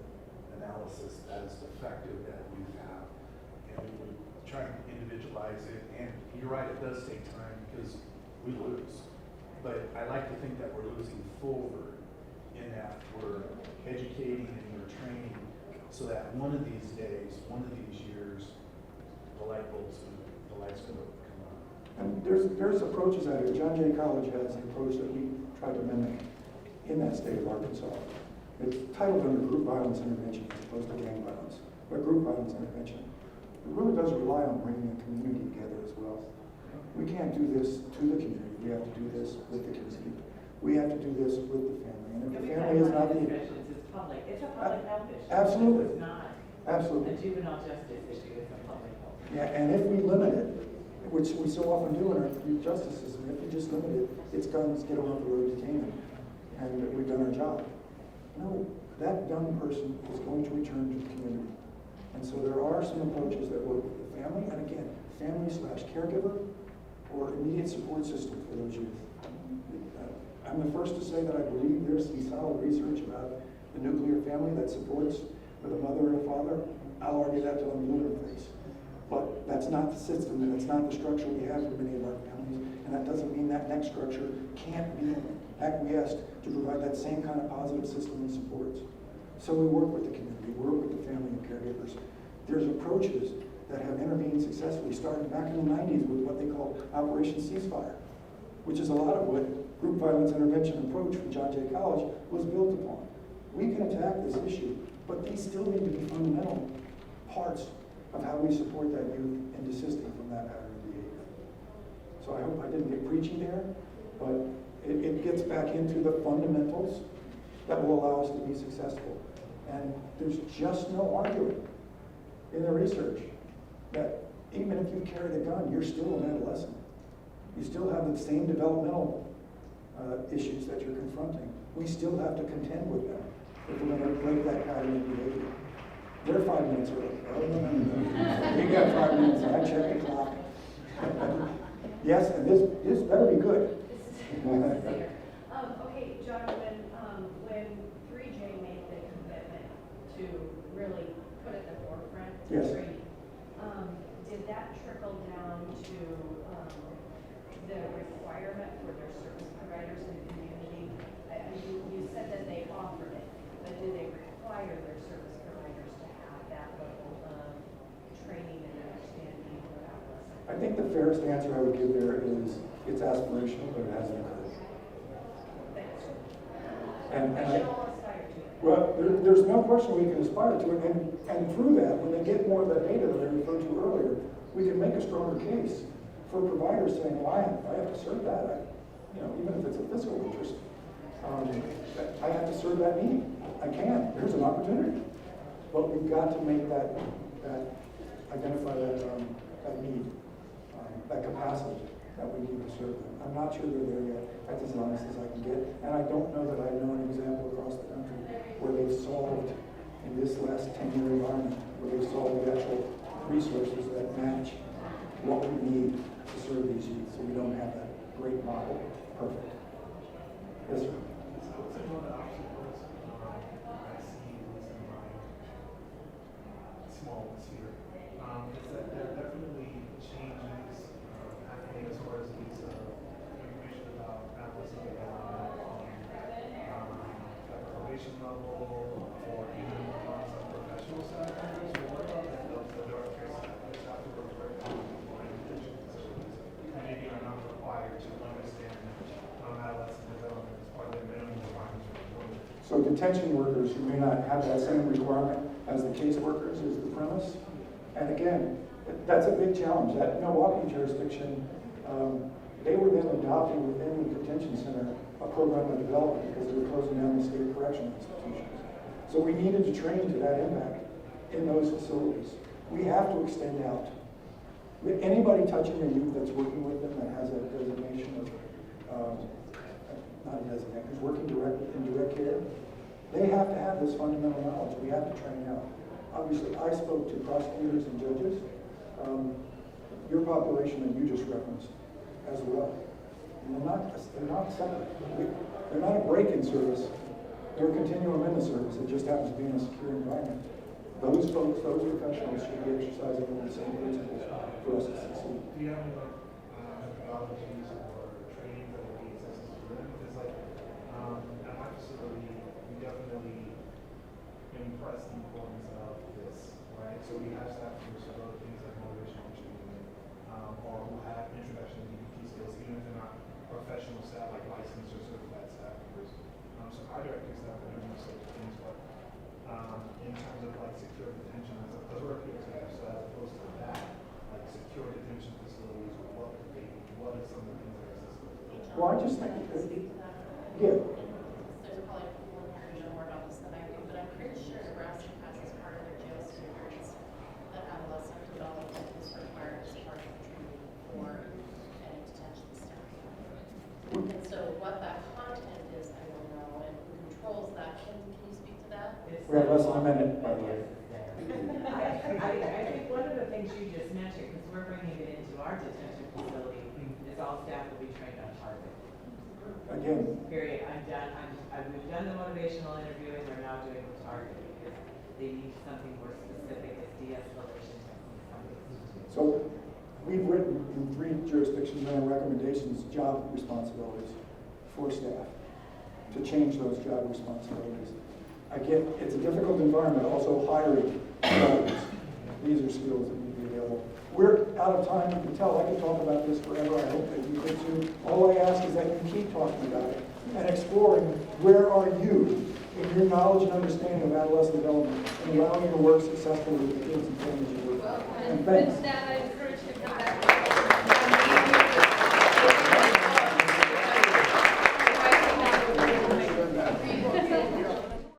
analysis that is effective that we have. And we try to individualize it, and you're right, it does take time because we lose. But I like to think that we're losing forward in that we're educating and we're training so that one of these days, one of these years, the light's going to come on. And there's approaches out here. John Jay College has an approach that we try to mimic in that state of Arkansas. It's titled under group violence intervention as opposed to gang violence, but group violence intervention. It really does rely on bringing the community together as well. We can't do this to the community. We have to do this with the community. We have to do this with the family. And if the family is not the... It's public. It's a public health issue. Absolutely. It's not Absolutely. a juvenile justice issue. It's a public health issue. Yeah, and if we limit it, which we so often do in our youth justice system, if we just limit it, it's guns, get them off the road, detain them, and we've done our job. No, that young person is going to return to the community. And so there are some approaches that work with the family, and again, family/caregiver or immediate support system for those youth. I'm the first to say that I believe there's some solid research about the nuclear family that supports with a mother and a father. I'll argue that till I'm blue in the face. But that's not the system, and that's not the structure we have in many of our families, and that doesn't mean that next structure can't be acquiesced to provide that same kind of positive system and supports. So we work with the community, work with the family and caregivers. There's approaches that have intervened successfully, starting back in the 90s with what they call Operation Ceasefire, which is a lot of what group violence intervention approach from John Jay College was built upon. We can attack this issue, but these still need to be fundamental parts of how we support that youth in desisting from that pattern of behavior. So I hope I didn't get preachy there, but it gets back into the fundamentals that will allow us to be successful. And there's just no argument in the research that even if you carried a gun, you're still an adolescent. You still have the same developmental issues that you're confronting. We still have to contend with them if we're going to break that pattern of behavior. They're 5 minutes early. Oh, no. You got 5 minutes. I checked the clock. Yes, and this better be good. Okay, John, when 3J made the commitment to really put at the forefront Yes. training, did that trickle down to the requirement for their service providers in the community? You said that they offered it, but do they require their service providers to have that level of training and understanding of adolescents? I think the fairest answer I would give there is it's aspirational, but it hasn't occurred. Thanks. And We should all aspire to it. well, there's no question we can aspire to it, and through that, when they get more of that data that I referred to earlier, we can make a stronger case for providers saying, well, I have to serve that. Even if it's a physical interest, I have to serve that need. I can. There's an opportunity. But we've got to make that identify that need, that capacity that we need to serve them. I'm not sure they're there yet. That's as honest as I can get. And I don't know that I know an example across the country where they've solved, in this last 10-year environment, where they've solved the actual resources that match what we need to serve these youth. So we don't have that great model perfect. level or even on some professional side, so what about the dark care side, which have to work very hard with detention facilities, and maybe are not required to understand adolescent development as part of their minimum requirements for employment. So detention workers who may not have that same requirement as the case workers is the premise. And again, that's a big challenge. That Milwaukee jurisdiction, they were then adopting within the detention center a program of development because they were closing down the state correctional institutions. So we needed to train to that impact in those facilities. We have to extend out. With anybody touching a youth that's working with them that has a designation of, not a designation, who's working in direct care, they have to have this fundamental knowledge. We have to train out. Obviously, I spoke to prosecutors and judges. Your population that you just referenced as well. And they're not separate. They're not a break-in service. They're a continuum in the service. It just happens to be in a secure environment. Those folks, those professionals should be exercising the same principles for us to succeed. Do you have any methodologies or training that would be accessible to them? Because like, at my facility, we definitely impress the importance of this, right? So we have staff members who go to things like motivational training, or who have introduction to DBT skills, even if they're not professional staff, like licensed or certified staff members. So our directing staff are doing such things, but in terms of like secure detention, as we're here today, so as opposed to that, like secure detention facilities, what would they be? What are some of the things that are accessible? Well, I just think, yeah. There's probably people in here who know more about this than I do, but I'm pretty sure Nebraska has as part of their jail standards that adolescent development is required as part of the training for any detention staff. And so what that content is, I don't know, and who controls that. Can you speak to that? We have less than a minute, by the way. I think one of the things you just mentioned, because we're bringing it into our detention facility, is all staff will be trained on target. Again, Period. We've done the motivational interviewing, we're now doing the target because they need something more specific as de-escalation techniques. so we've written in 3 jurisdictions in our recommendations job responsibilities for staff to change those job responsibilities. Again, it's a difficult environment, also hiring jobs. These are skills that need to be available. We're out of time. You can tell I could talk about this forever. I hope that you could too. All I ask is that you keep talking about it and exploring where are you in your knowledge and understanding of adolescent development and allowing you to work successfully with the kids and families you work with. And thanks. With that, I